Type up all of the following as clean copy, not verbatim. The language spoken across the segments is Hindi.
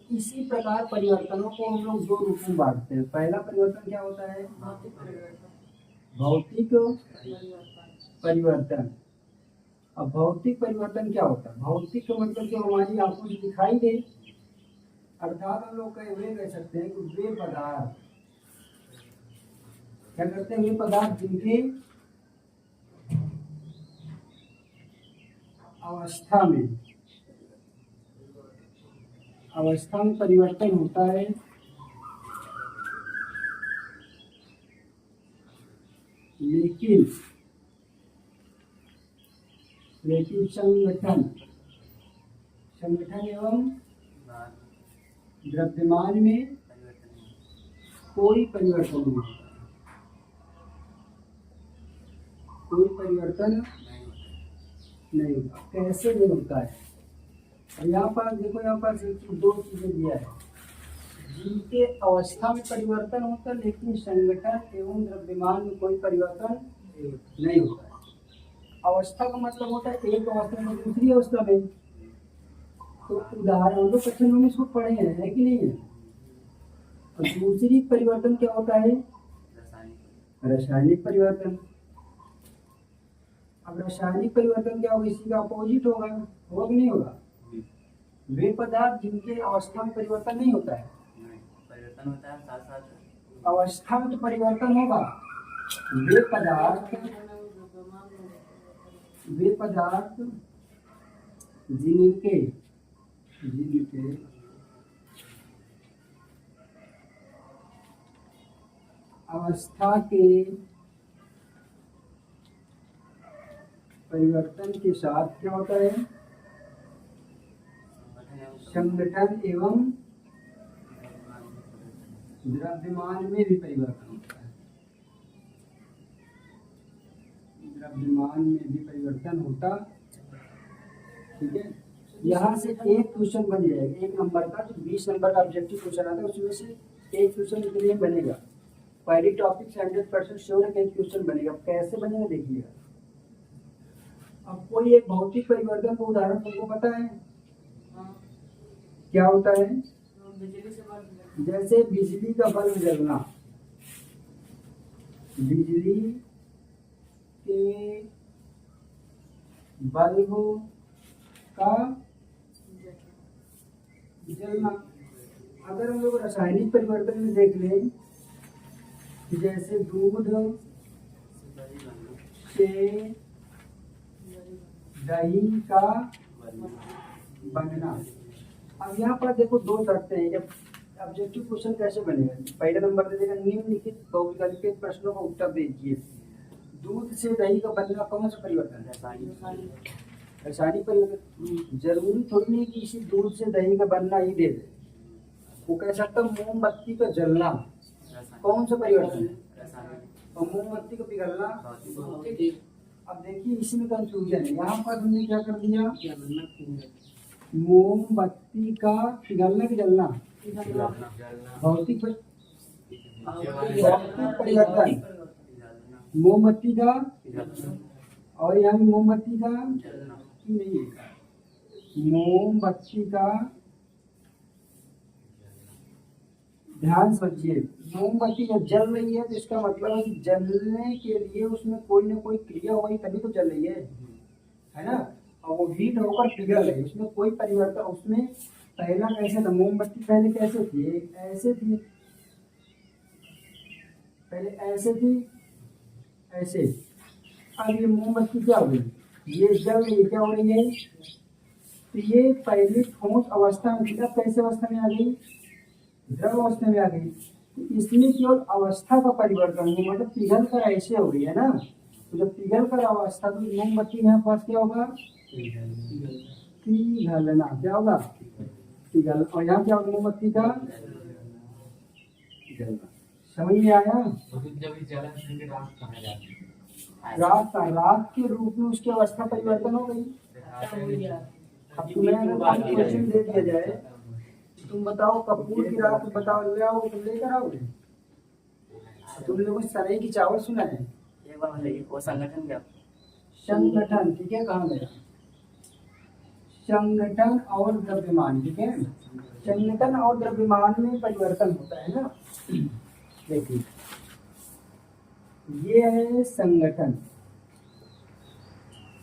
इसी प्रकार परिवर्तनों को हम लोग दो रूप में बांटते हैं। पहला परिवर्तन क्या होता है? भौतिक परिवर्तन। अब भौतिक परिवर्तन क्या होता है? भौतिक का मतलब जो हमारी आंखों से दिखाई दे, अर्थात हम लोग कह सकते हैं कि वे पदार्थ क्या करते हैं? वे पदार्थ जिनके अवस्था में परिवर्तन होता है, लेकिन संगठन एवं द्रव्यमान में कोई परिवर्तन नहीं होता। कोई परिवर्तन नहीं होता। कैसे नहीं होता है? यहाँ पर देखो, यहाँ पर दो चीजें दिया है। जिनके अवस्था में परिवर्तन होता है लेकिन संगठन एवं द्रव्यमान में कोई परिवर्तन नहीं होता है। अवस्था का मतलब होता है एक अवस्था में दूसरी अवस्था में। तो उदाहरण तो कक्षा में इसको पढ़े हैं कि नहीं है? और दूसरी परिवर्तन क्या होता है? रासायनिक परिवर्तन। अब रासायनिक परिवर्तन क्या होगा? इसी का अपोजिट होगा कि नहीं होगा? वे पदार्थ जिनके अवस्था में परिवर्तन नहीं होता है, परिवर्तन होता है साथ साथ अवस्था में तो परिवर्तन होगा। वे पदार्थ जिनके अवस्था के परिवर्तन के साथ क्या होता है? संगठन एवं द्रव्यमान में भी परिवर्तन होता है। द्रव्यमान में भी परिवर्तन होता। ठीक है, यहाँ से एक क्वेश्चन बन जाएगा, एक नंबर का। 20 नंबर का ऑब्जेक्टिव क्वेश्चन आता है, उसमें से एक क्वेश्चन के लिए बनेगा। पहली टॉपिक से 100% श्योर है कि एक क्वेश्चन बनेगा। कैसे बनेगा देखिएगा। अब कोई एक भौतिक परिवर्तन का उदाहरण तुमको पता है? क्या होता है? जैसे बिजली का बल्ब जलना। बिजली के बल्ब का जलना। अगर हम लोग रासायनिक परिवर्तन में देख लें, जैसे दूध से दही का बनना। अब यहाँ पर देखो दो शर्तें हैं। जब ऑब्जेक्टिव क्वेश्चन कैसे बनेगा? पहले नंबर दे देगा निम्नलिखित बहुविकल्पित प्रश्नों का उत्तर दीजिए। दूध से दही का बनना कौन सा परिवर्तन है? रासायनिक परिवर्तन। जरूरी थोड़ी नहीं कि इसी दूध से दही का बनना ही दे दे। वो कह सकता मोमबत्ती का जलना कौन सा परिवर्तन है? और मोमबत्ती का पिघलना। अब देखिए इसमें कंफ्यूजन है। यहाँ पर हमने क्या कर दिया? मोमबत्ती का पिघलना कि जलना? भौतिक परिवर्तन। मोमबत्ती का और यहाँ मोमबत्ती का नहीं, मोमबत्ती का ध्यान समझिए। मोमबत्ती जब जल रही है तो इसका मतलब है कि जलने के लिए उसमें कोई ना कोई क्रिया हुई तभी तो जल रही है ना? और वो हीट होकर पिघल है, उसमें कोई परिवर्तन। उसमें पहला कैसे था? मोमबत्ती पहले कैसे थी? ऐसे थी, पहले ऐसे थी, ऐसे। अब ये मोमबत्ती क्या हो गई? ये जल रही है, क्या हो रही है? तो ये पहले ठोस अवस्था में थी, अब कैसे अवस्था में आ गई? द्रव अवस्था में आ गई। तो इसमें केवल अवस्था का परिवर्तन है, मतलब पिघल कर ऐसे हो गई है ना। तो जब पिघल कर अवस्था, तो मोमबत्ती यहाँ पास क्या होगा? पिघलना। क्या होगा? पिघल। और यहाँ क्या होगा? मोमबत्ती का जलना। समझ में आया? रात के रूप में उसकी अवस्था परिवर्तन हो गई। अब तुम्हें अगर क्वेश्चन दे दिया जाए, तुम बताओ कपूर की रात बताओ, ले आओगे? तुम लेकर आओगे? तुम लोगों ने सनई की चावल सुना है? एक बार बताइए वो संगठन क्या? संगठन, ठीक है, कहाँ गया? संगठन और द्रव्यमान, ठीक है। संगठन और द्रव्यमान में परिवर्तन होता है ना। देखिए ये है संगठन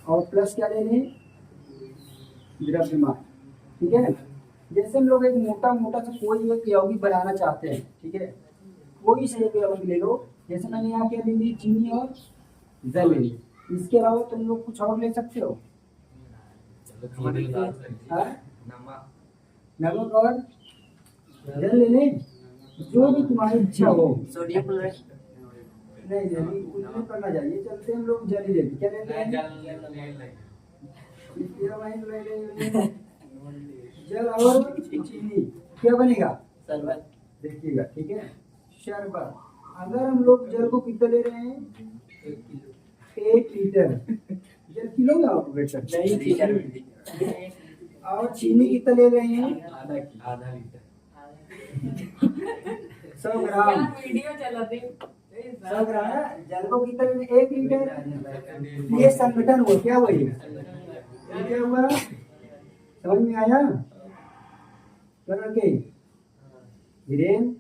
और प्लस क्या ले लें, द्रव्यमान, ठीक है। जैसे हम लोग एक मोटा मोटा सा कोई एक यौगिक बनाना चाहते हैं, ठीक है, कोई से एक यौगिक ले लो। जैसे मैंने यहाँ क्या ले ली, चीनी और जल ले ली। इसके अलावा तुम लोग कुछ और ले सकते हो, नमक और जल ले लें, जो भी तुम्हारी इच्छा हो। सोडियम नहीं जल्दी कुछ नहीं करना चाहिए, चलते हम लोग जल ही ले लें। क्या ले लें, जल और चीनी, क्या बनेगा, शरबत। देखिएगा, ठीक है, शरबत। अगर हम लोग जल को कितना ले रहे हैं, 1 लीटर। जल किलो में आप बेटर नहीं लीटर। और चीनी कितना ले रहे हैं, आधा लीटर। 100 ग्राम। वीडियो चलाते 100 ग्राम जल को कितना, 1 लीटर। ये संगठन हो, क्या हुआ ये क्या हुआ, समझ में आया, के वीरेन।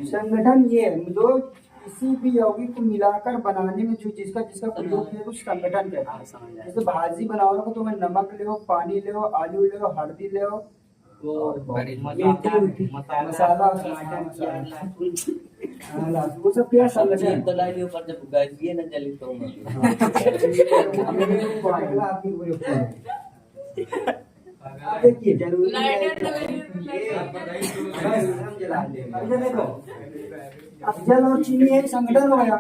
संगठन ये है जो किसी भी यौगिक को मिलाकर बनाने में जो जिसका जिसका प्रयोग किया उस संगठन कहते हैं। जैसे भाजी बनाओगे तो मैं नमक ले, पानी ले, आलू ले, हल्दी ले, मसाला वो सब क्या संगठन। देखिए जरूरी देखो, अब जल और चीनी एक संगठन हो गया।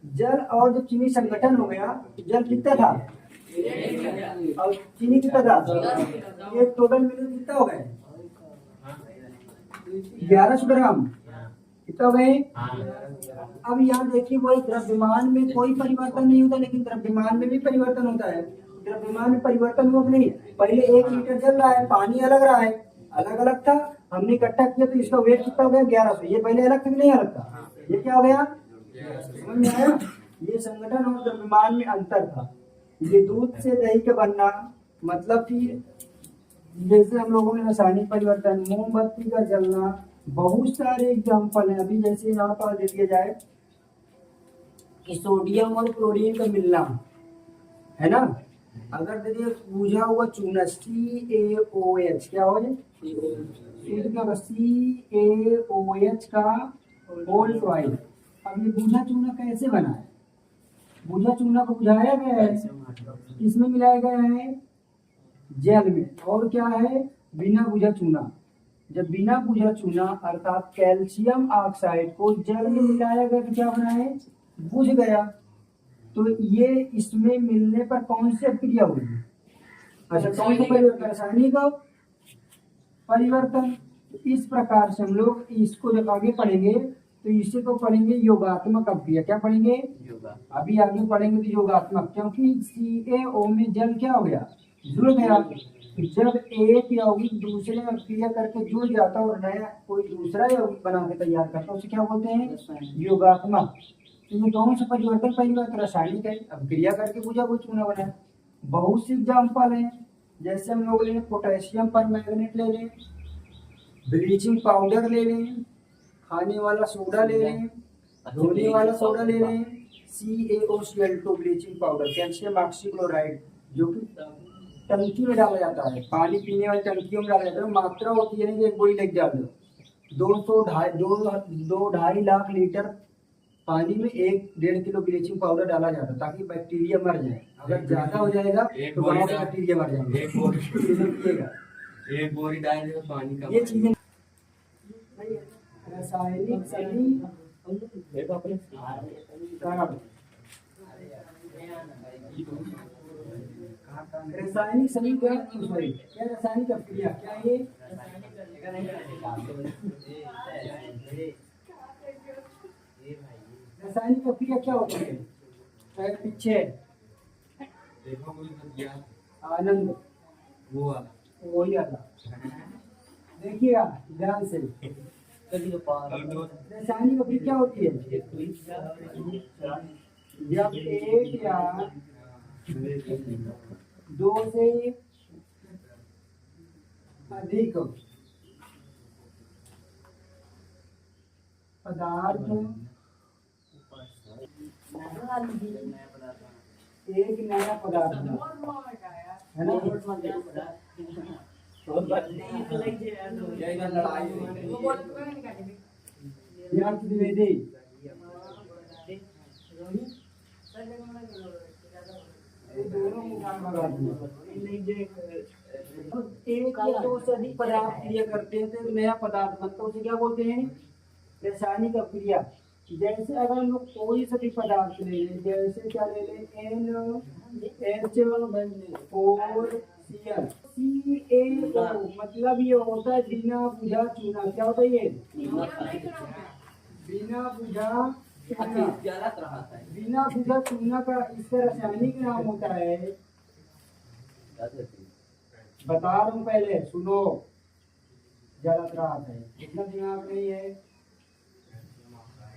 जल और जब चीनी संगठन हो गया, जल कितना था और चीनी कितना था, ये टोटल मिलकर कितना हो गए, 1100 ग्राम कितना हो गए। अब यहाँ देखिए वो द्रव्यमान में कोई परिवर्तन नहीं होता, लेकिन द्रव्यमान में भी परिवर्तन होता है। द्रव्यमान में परिवर्तन हुआ नहीं, पहले 1 लीटर जल रहा है, पानी अलग रहा है, अलग अलग था, हमने इकट्ठा किया तो इसका वेट कितना हो गया, 1100। ये पहले अलग था कि नहीं अलग था, ये क्या हो गया, समझ में आया। ये संगठन और द्रव्यमान में अंतर था। ये दूध से दही का बनना, मतलब कि जैसे हम लोगों ने रासायनिक परिवर्तन, मोमबत्ती का जलना, बहुत सारे एग्जाम्पल हैं। अभी जैसे यहाँ पर दे दिया जाए कि सोडियम और क्लोरीन का मिलना है ना, अगर देखिए बुझा हुआ चूना CaOH क्या हो जाए, CaOH का ओल्ड ऑयल। अब ये बुझा चूना कैसे बना है, बुझा चूना को बुझाया गया है, किसमें मिलाया गया है, जल में। और क्या है, बिना बुझा चूना। जब बिना बुझा चूना अर्थात कैल्शियम ऑक्साइड को जल में मिलाया गया तो क्या बना है, बुझ गया। तो ये इसमें मिलने पर कौन सी अभिक्रिया हुई, अच्छा कौन सा परिवर्तन, रासायनिक परिवर्तन। इस प्रकार से हम लोग इसको जब आगे पढ़ेंगे तो इसे तो पढ़ेंगे योगात्मक अभिक्रिया। क्या पढ़ेंगे, अभी आगे पढ़ेंगे तो योगात्मक, क्योंकि CaO में जल क्या हो गया, जुड़ गया। जब एक यौगिक दूसरे में अभिक्रिया करके जुड़ जाता है और नया कोई दूसरा यौगिक बना के तैयार करता है, उसे क्या बोलते हैं, योगात्मक। तो ये कौन सा परिवर्तन, पहली बात रासायनिक है, अभिक्रिया करके बुझा वो चूना बना। बहुत सी एग्जाम्पल हैं, जैसे हम लोग लें पोटेशियम पर मैग्नेट ले लें, ब्लीचिंग पाउडर ले लें, खाने वाला सोडा ले लें, धोने वाला सोडा ले लें, CaOCl2 bleaching powder, calcium oxychloride जो कि टंकी में डाला जाता है, पानी पीने वाली टंकियों में डाला जाता है। मात्रा होती है नहीं, एक बोरी लेके जा दो, 2.5 लाख लीटर पानी में 1-1.5 किलो ब्लीचिंग पाउडर डाला जाता है ताकि बैक्टीरिया मर जाए। अगर ज्यादा हो जाएगा तो वहाँ से बैक्टीरिया मर जाएंगे। एक बोरी डाल दे पानी का। ये चीजें रासायनिक सभी रासायनिक सभी क्या रासायनिक अभिक्रिया क्या ये, रासायनिक अभिक्रिया क्या होती है, शायद पीछे आनंद वही आता, देखिएगा ध्यान से। रासायनिक अभिक्रिया क्या होती है, जब एक या 2 से अधिक पदार्थ एक नया पदार्थ है ना। व्यास द्विवेदी ये दोनों मुकाम भगा दिए। एक या दो से अधिक पदार्थ क्रिया करते हैं तो एक नया पदार्थ बनता है, उसे क्या बोलते हैं? रासायनिक अभिक्रिया। जैसे अगर हम लोग कोई सा भी पदार्थ ले लें, जैसे क्या ले लें, NH4Cl CaO, मतलब ये होता है बिना बुझा चूना। क्या होता है ये? बिना बुझा चूना। बिना बुझा चूना का इसका रासायनिक नाम होता है, बता रहा हूँ पहले सुनो, ज्यादा त्रास है, इतना दिमाग नहीं है।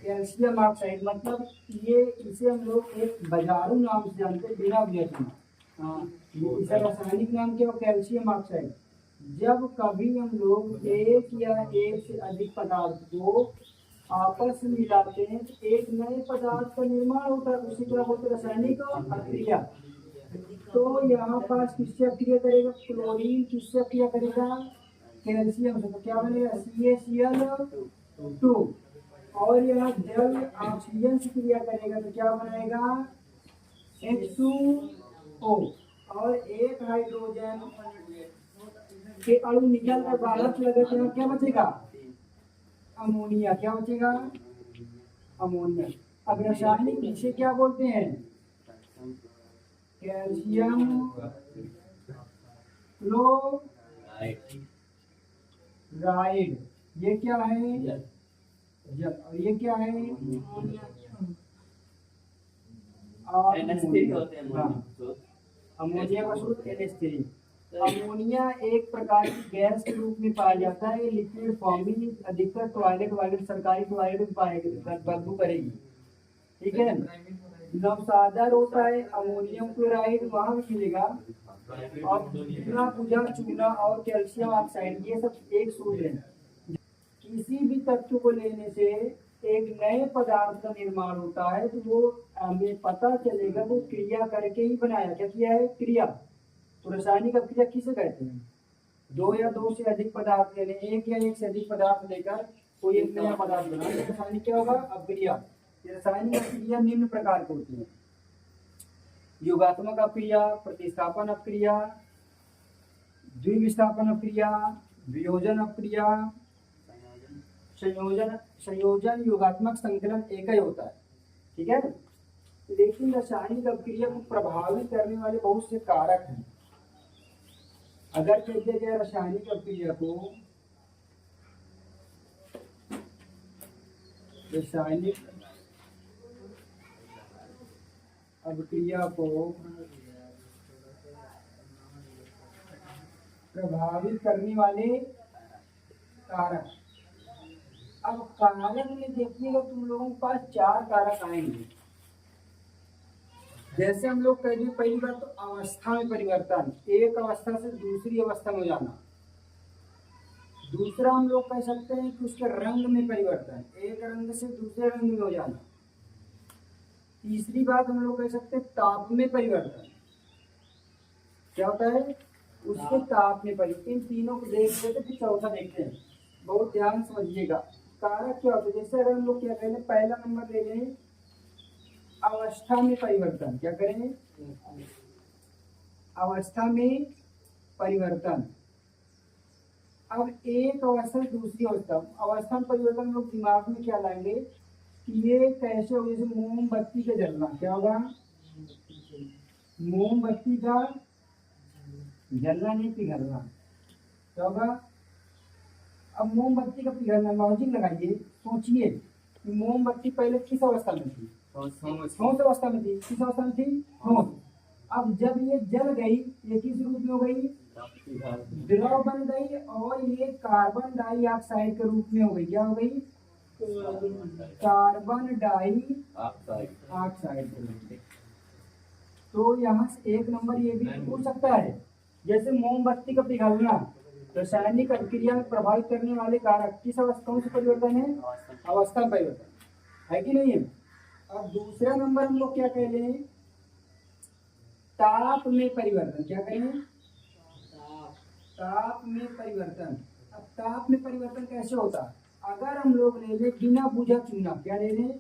कैल्शियम ऑक्साइड, मतलब ये इसे हम लोग एक बाजारू नाम से जानते हैं, बिना बुझा चूना। इसका रासायनिक नाम क्या हो? Calcium oxide. जब कभी हम लोग एक या एक से अधिक पदार्थ को आपस में मिलाते हैं तो एक नए पदार्थ का निर्माण होता है, उसे क्या बोलते हैं? रासायनिक अभिक्रिया। तो यहाँ पास किससे क्रिया करेगा? क्लोरीन किससे क्रिया करेगा? कैल्शियम से। तो क्या बनेगा? CaCl2। और यह जल ऑक्सीजन से क्रिया करेगा तो क्या बनाएगा? H2O। और एक हाइड्रोजन के अणु निकल कर बाहर चले गए तो क्या बचेगा? अमोनिया। क्या बचेगा? अमोनिया। अब रासायनिक इसे क्या बोलते हैं? Calcium chloride. ये क्या है? जल। और ये क्या है? अमोनिया का सूत्र NH3। अमोनिया एक प्रकार की गैस के रूप में पाया जाता है, लिक्विड फॉर्म में, अधिकतर टॉयलेट सरकारी टॉयलेट में पाएगी, बदबू करेगी, ठीक है। नवसादर होता है अमोनियम क्लोराइड, वहां भी मिलेगा। और बिना बुझा चूना और कैल्शियम ऑक्साइड, ये सब एक सूत्र है। किसी भी तत्व को लेने से एक नए पदार्थ का निर्माण होता है तो वो हमें पता चलेगा वो क्रिया करके ही बनाया। क्या किया है? क्रिया। तो रासायनिक अभिक्रिया किसे कहते हैं? दो या दो से अधिक पदार्थ ले लें, एक या एक से अधिक पदार्थ लेकर कोई एक नया पदार्थ बना, रासायनिक क्या होगा? अभिक्रिया। रासायनिक अभिक्रिया निम्न प्रकार की होती है: योगात्मक अभिक्रिया, प्रतिस्थापन अभिक्रिया, द्विविस्थापन अभिक्रिया, वियोजन अभिक्रिया, संयोजन। संयोजन योगात्मक संकलन एक ही होता है, ठीक है। लेकिन रासायनिक अभिक्रिया को प्रभावित करने वाले बहुत से कारक हैं। अगर कह दिया जाए रासायनिक अभिक्रिया को, रासायनिक अभिक्रिया को प्रभावित करने वाले कारक। अब कारक में देखिएगा तुम लोगों के पास चार कारक आएंगे। जैसे हम लोग कह दिए पहली बार तो अवस्था में परिवर्तन, एक अवस्था से दूसरी अवस्था में जाना। दूसरा हम लोग कह सकते हैं कि उसके रंग में परिवर्तन, एक रंग से दूसरे रंग में हो जाना। तीसरी बात हम लोग कह सकते हैं ताप में परिवर्तन। क्या होता है? उसके ताप में परिवर्तन। इन तीनों को देख लेते फिर चौथा देखते हैं, बहुत ध्यान समझिएगा। कारक क्या होता है? जैसे अगर हम लोग क्या करें, पहला नंबर ले लें अवस्था में परिवर्तन। क्या करें? अवस्था में परिवर्तन। अब एक अवस्था से दूसरी अवस्था, अवस्था में परिवर्तन लोग दिमाग में क्या लाएंगे कि ये कैसे हो? जैसे मोमबत्ती का जलना, क्या होगा? मोमबत्ती का जलना नहीं पिघलना, क्या होगा? अब मोमबत्ती का पिघलना, लॉजिक लगाइए, सोचिए कि मोमबत्ती पहले किस अवस्था में थी? ठोस अवस्था में थी। किस अवस्था में थी? ठोस। अब जब ये जल गई, ये किस रूप में हो गई? द्रव बन गई, और ये कार्बन डाइऑक्साइड के रूप में हो गई। क्या हो गई? कार्बन डाइऑक्साइड के रूप में। तो यहाँ से एक नंबर ये भी पूछ सकता है, जैसे मोमबत्ती का पिघलना, रासायनिक अभिक्रिया में प्रभावित करने वाले कारक किस अवस्थाओं से परिवर्तन है? अवस्था परिवर्तन है कि नहीं है। अब दूसरा नंबर हम लोग क्या कह रहे हैं? ताप में परिवर्तन। क्या कहें? ताप में परिवर्तन। अब ताप में परिवर्तन कैसे होता है? अगर हम लोग ले लें बिना बुझा चूना, क्या ले लें?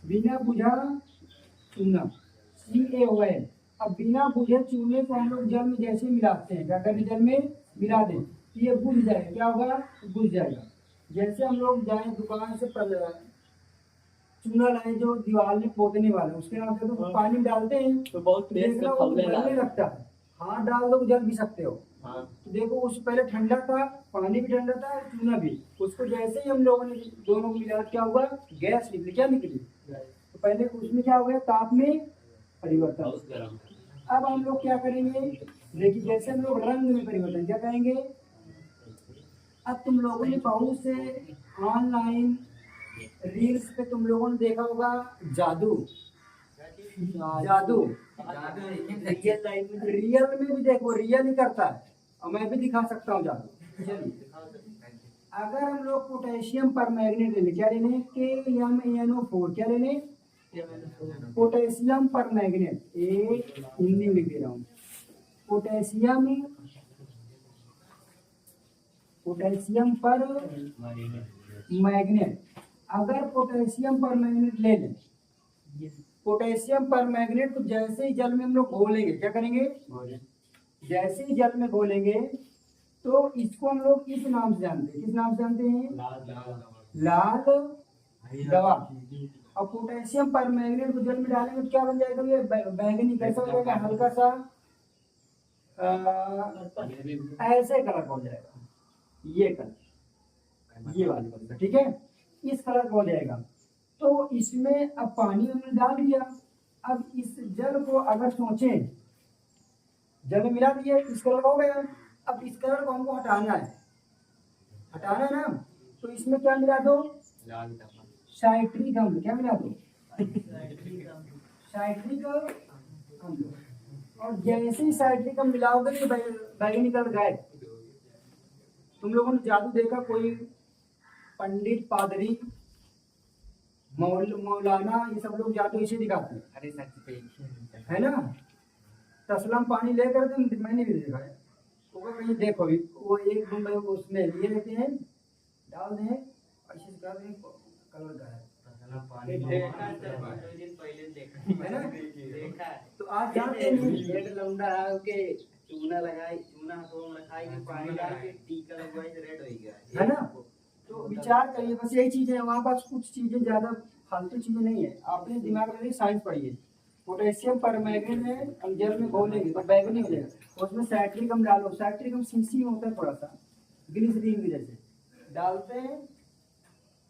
बिना बुझा चूना, CaOL। अब बिना बुझे चूने को हम लोग जल में जैसे मिलाते हैं, क्या करें? जल में मिला दें तो ये बुझ जाएगा। क्या होगा? बुझ जाएगा। जैसे हम लोग जाए दुकान से चूना लाए जो दीवार में पोतने वाला, उसके बाद तो पानी डालते हैं तो बहुत तेज से देखना वो खौलने जलने लगा। लगता है। हाथ डाल दो जल भी सकते हो। हाँ। तो देखो उस पहले ठंडा था, पानी भी ठंडा था और चूना भी। उसको जैसे ही हम लोगों ने दोनों को मिला, क्या हुआ? गैस निकली। क्या निकली? तो पहले उसमें क्या हो गया? ताप में परिवर्तन। बहुत गर्म। अब हम लोग क्या करेंगे? देखिए जैसे हम लोग रंग में परिवर्तन क्या कहेंगे? अब तुम लोगों ने बहुत से ऑनलाइन रील्स पे तुम लोगों ने देखा होगा जादू। जादू रियल में भी देखो, रियल ही करता है और मैं भी दिखा सकता हूँ जादू। चलिए अगर हम लोग पोटेशियम पर मैग्नेट लेने, क्या लेने? KMnO4। क्या लेने? पोटेशियम पर मैग्नेट। हिंदी में लिख दे रहा हूँ। पोटेशियम पर मैग्नेट। अगर पोटेशियम पर मैग्नेट ले लें, पोटेशियम पर मैग्नेट को जैसे ही जल में हम लोग घोलेंगे, क्या करेंगे? जैसे ही जल में घोलेंगे तो इसको हम लोग इस नाम से जानते हैं। किस नाम से जानते हैं? लाल दवा। और पोटेशियम पर मैग्नेट को जल में डालेंगे तो क्या बन जाएगा? ये बैंगनी। कैसा हो जाएगा? हल्का सा ऐसे कलर का हो जाएगा। ये कलर, ये वाली कलर, ठीक है, इस कलर का हो जाएगा। तो इसमें अब पानी हमने डाल दिया। अब इस जल को अगर सोचें, जल में मिला दिया, इस कलर का हो गया। अब इस कलर को हमको हटाना है, हटाना है ना, तो इसमें क्या मिला दो? साइट्रिक अम्ल। क्या मिला दो? साइट्रिक अम्ल। और जैसे ही साइट्रिक अम्ल मिलाओगे तो बैंगनी कलर गायब। तुम लोगों ने जादू देखा? कोई पंडित, पादरी, मौलाना, ये सब लोग जादू इसे दिखाते हैं, अरे सच है ना? तसलम पानी लेकर के, मैंने भी देखा है। तो कहीं देखो वो एक बूंद उसमें लिए रहते हैं, डाल दें, अच्छे से कर दें, कलर गायब। पानी पहले है ना? देखा है। तो आज जानते नहीं। रेड लौंडा है के चूना लगाई, चूना हाथों में रखाई के पानी डाल के टीका लगवाई तो रेड हो गया, है ना? तो विचार करिए, बस यही चीज है। वहाँ पास कुछ चीजें ज्यादा फालतू चीजें नहीं है। आपने दिमाग में साइंस पढ़िए। पोटेशियम पर मैग्नेट में हम जल में घोलेंगे तो बैंगनी हो जाएगा। उसमें साइट्रिक अम्ल डालो। साइट्रिक अम्ल सीसी में होता है, थोड़ा सा ग्लिसरीन की जैसे डालते हैं,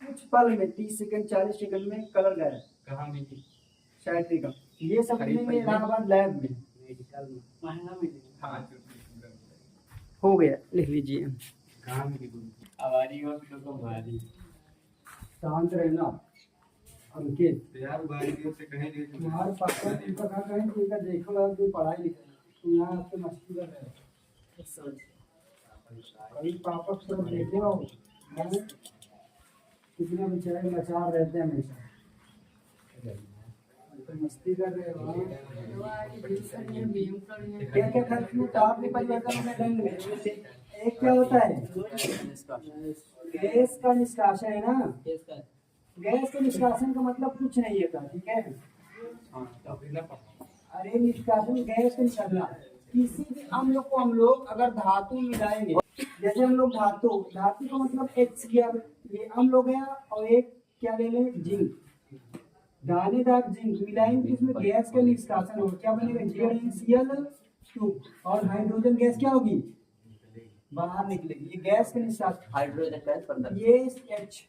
कुछ पल में 30 सेकंड 40 सेकंड में कलर गायब। कहाँ मिली? साइट्रिक अम्ल ये सब मिलेंगे इलाहाबाद लैब में, मेडिकल में महंगा मिलेगा। हाँ हो गया, लिख लीजिए। कहाँ मिली? हमारी और तो हमारी शांत रहना। अंकित यार बारी से कहीं नहीं तुम्हारे पापा तुमको कहा कहीं तुमका देखो आप जो पढ़ाई लिखाई तुम यहाँ आपके मस्ती कर रहे हो। कभी पापा को सब देखे हो कितने बेचारे लाचार रहते हैं हमेशा, तो मस्ती कर रहे हो। क्या क्या खर्च में ताप में परिवर्तन में रंग में एक क्या होता है? गैस का निष्कासन है ना। गैस के निष्कासन का मतलब कुछ नहीं है था, ठीक है? अरे निष्कासन, गैस का निष्कासन किसी भी अम्ल को हम लोग अगर धातु मिलाएंगे, जैसे हम लोग धातु का मतलब HCl, ये अम्ल हो गया, और एक क्या ले लें? जिंक, दानेदार जिंक मिलाएंगे तो इसमें गैस का निष्कासन होगा। क्या बनेगा? ZnCl2 और हाइड्रोजन गैस क्या होगी? बाहर निकलेगी। ये गैस का निष्कासन, हाइड्रोजन गैस अंदर। ये H,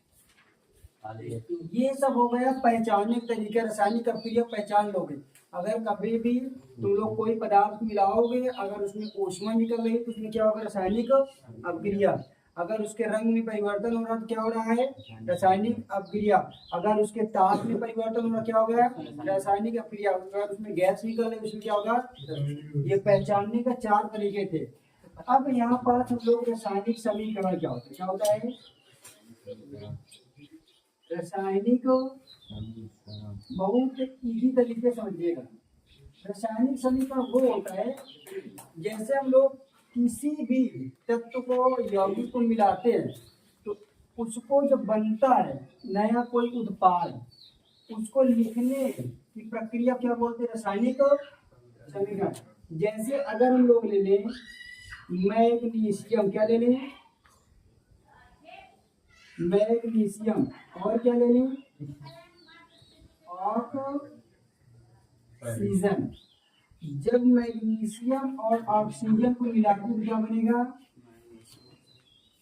ये सब हो गया पहचानने के तरीके। रासायनिक अभिक्रिया पहचान लोगे। अगर कभी भी तुम लोग कोई पदार्थ मिलाओगे, अगर उसमें ऊष्मा निकल रही है तो उसमें क्या होगा? रासायनिक अभिक्रिया। अगर उसके रंग में परिवर्तन हो रहा तो क्या हो रहा है? रासायनिक अभिक्रिया। अगर उसके ताप में परिवर्तन हो रहा क्या हो गया? रासायनिक अभिक्रिया। अगर उसमें गैस निकल रही उसमें क्या होगा? ये पहचानने का 4 तरीके थे। अब यहाँ पर हम लोग रासायनिक समीकरण क्या होता है? रासायनिक बहुत इजी तरीके से समझिएगा। रासायनिक समीकरण वो होता है जैसे हम लोग किसी भी तत्व को यौगिक को मिलाते हैं तो उसको जब बनता है नया कोई उत्पाद, उसको लिखने की प्रक्रिया क्या बोलते हैं? रासायनिक समीकरण। जैसे अगर हम लोग ले लें मैग्नीशियम, क्या ले लें? मैग्नीशियम, और क्या ले लें? ऑक्सीजन। जब मैग्नीशियम और ऑक्सीजन को मिलाकर तो क्या बनेगा?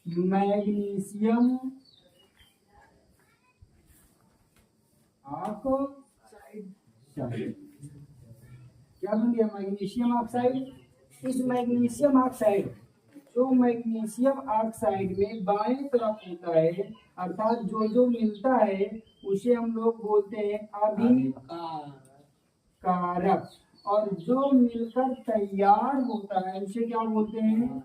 Magnesium oxide. क्या बन गया? Magnesium oxide. इस मैग्नीशियम ऑक्साइड, जो मैग्नीशियम ऑक्साइड में बाएं तरफ होता है, अर्थात जो जो मिलता है उसे हम लोग बोलते हैं अभिकारक, और जो मिलकर तैयार होता है उसे क्या बोलते हैं?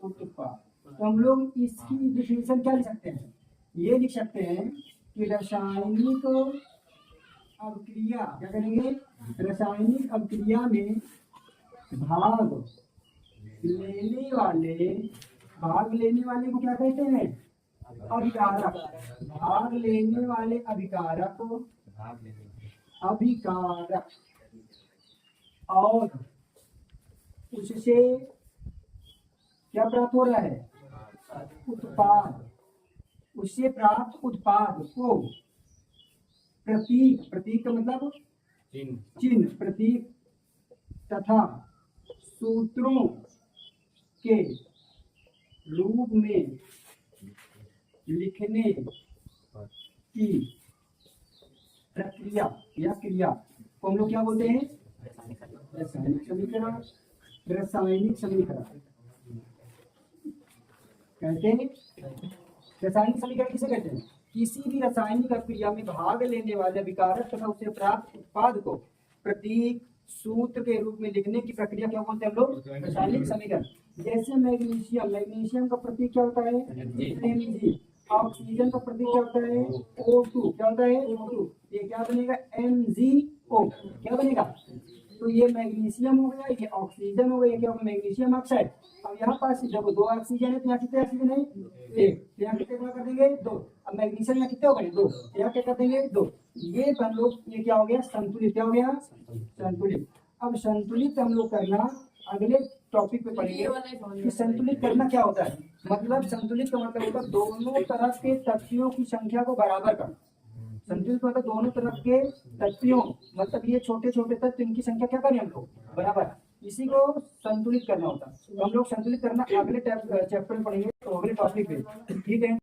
उत्पाद। तो हम लोग इसकी डिफिनेशन क्या लिख सकते हैं? ये लिख सकते हैं कि रासायनिक अभिक्रिया, क्या करेंगे? रासायनिक अभिक्रिया में भाग लेने वाले को क्या कहते हैं? अभिकारक। भाग लेने वाले अभिकारक और उससे क्या प्राप्त हो रहा है? उत्पाद। उससे प्राप्त उत्पाद को प्रतीक का मतलब चिन्ह, प्रतीक तथा सूत्रों के रूप में लिखने की प्रक्रिया या क्रिया को हम लोग क्या बोलते हैं? रासायनिक समीकरण। रासायनिक समीकरण कहते हैं। रासायनिक समीकरण किसे कहते हैं? किसी भी रासायनिक अभिक्रिया में भाग लेने वाले अभिकारक तथा उससे प्राप्त उत्पाद को प्रतीक सूत्र के रूप में लिखने की प्रक्रिया क्या बोलते हैं हम लोग? रासायनिक समीकरण। जैसे मैग्नीशियम का प्रतीक क्या होता है? Mg। ऑक्सीजन का प्रतीक क्या होता है? O2। क्या होता है? O2। ये क्या बनेगा? MgO। क्या बनेगा? तो ये मैग्नीशियम हो गया, ये ऑक्सीजन हो गया, क्या होगा? Magnesium oxide. अब यहाँ पास जब दो ऑक्सीजन है तो यहाँ कितने ऑक्सीजन है? एक। यहाँ कितने कर देंगे? दो। अब मैग्नीशियम यहाँ कितने हो गए? दो। यहाँ क्या कर देंगे? दो। ये हम लोग, ये क्या हो गया? संतुलित। क्या हो गया? संतुलित। अब संतुलित हम लोग करना अगले टॉपिक पे पढ़ेंगे कि संतुलित करना क्या होता है। मतलब संतुलित का मतलब होता है दोनों तरफ के तत्वों की संख्या को बराबर करना। संतुलित मतलब दोनों तरफ के तत्वों, मतलब ये छोटे छोटे तत्व, इनकी संख्या क्या करें हम लोग? बराबर। इसी को संतुलित करना होता है। तो हम लोग संतुलित करना अगले चैप्टर में पढ़ेंगे, तो अगले टॉपिक पे। ठीक है।